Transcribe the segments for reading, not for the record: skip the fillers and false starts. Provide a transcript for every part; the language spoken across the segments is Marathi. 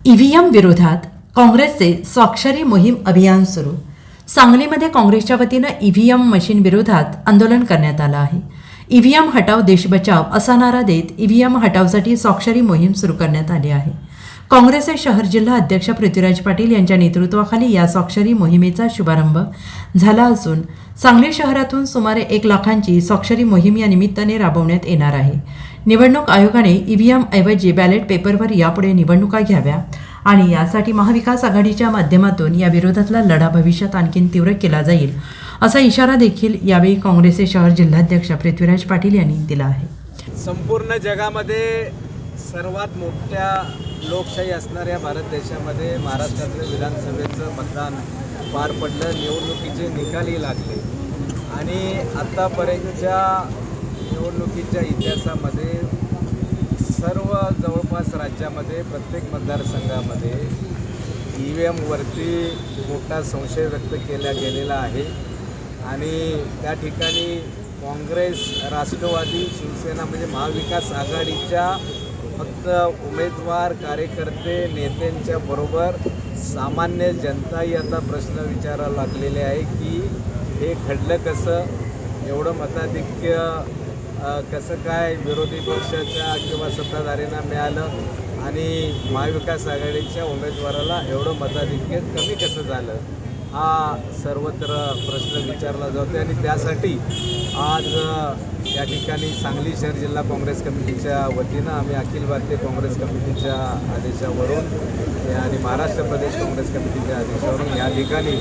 ईव्हीएम विरोधात काँग्रेसचे स्वाक्षरी मोहीम अभियान सुरू. सांगलीमध्ये काँग्रेसच्या वतीनं ईव्हीएम मशीन विरोधात आंदोलन करण्यात आलं आहे. ईव्हीएम हटाव देश बचाव असा नारा देत ईव्हीएम हटावसाठी स्वाक्षरी मोहीम सुरू करण्यात आली आहे. काँग्रेसचे शहर जिल्हा अध्यक्ष पृथ्वीराज पाटील यांच्या नेतृत्वाखाली या स्वाक्षरी मोहिमेचा शुभारंभ झाला असून सांगली शहरातून सुमारे 1 लाखांची स्वाक्षरी मोहीम या निमित्ताने राबवण्यात येणार आहे. निवडणूक आयोगाने ईव्हीएम ऐवजी बॅलेट पेपरवर यापुढे निवडणुका घ्याव्या आणि यासाठी महाविकास आघाडीच्या माध्यमातून या विरोधातला लढा भविष्यात आणखी तीव्र केला जाईल असा इशारा देखील यावेळी काँग्रेसचे शहर जिल्हाध्यक्ष पृथ्वीराज पाटील यांनी दिला आहे. संपूर्ण जगामध्ये सर्वात मोठ्या लोकशाही असणाऱ्या भारत देशामध्ये महाराष्ट्रातलं विधानसभेचं मतदान पार पडलं. निवडणुकीचे निकालही लागले आणि आत्तापर्यंतच्या निवडणुकीच्या इतिहासामध्ये सर्व जवळपास राज्यामध्ये प्रत्येक मतदारसंघामध्ये ईव्हीएमवरती मोठा संशय व्यक्त केला गेलेला आहे आणि त्या ठिकाणी काँग्रेस, राष्ट्रवादी, शिवसेना म्हणजे महाविकास आघाडीच्या फक्त उमेदवार, कार्यकर्ते, नेत्यांच्या बरोबर सामान्य जनताही आता प्रश्न विचारायला लागलेले आहे की हे घडलं कसं, एवढं मताधिक्य कसं काय विरोधी पक्षाच्या किंवा सत्ताधाऱ्यांना मिळालं आणि महाविकास आघाडीच्या उमेदवाराला एवढं मताधिक्य कमी कसं झालं, हा सर्वत्र प्रश्न विचारला जातो आणि त्यासाठी आज या ठिकाणी सांगली शहर जिल्हा काँग्रेस कमिटीच्या वतीनं आम्ही अखिल भारतीय काँग्रेस कमिटीच्या आदेशावरून आणि महाराष्ट्र प्रदेश काँग्रेस कमिटीच्या आदेशावरून या ठिकाणी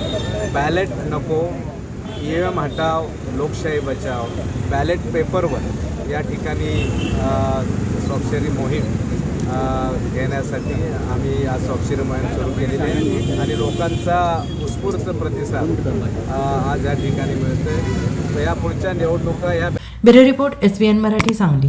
बॅलेट नको, ईव्हीएम हटाव, लोकशाही बचाव, बॅलेट पेपरवर या ठिकाणी स्वाक्षरी मोहीम घेण्यासाठी आम्ही आज स्वाक्षरी मोहीम सुरू केलेली आहे आणि लोकांचा उत्स्फूर्त प्रतिसाद आज या ठिकाणी मिळतोय. तर या पुढच्या निवडणुका या bureau report SVN Marathi Sangli.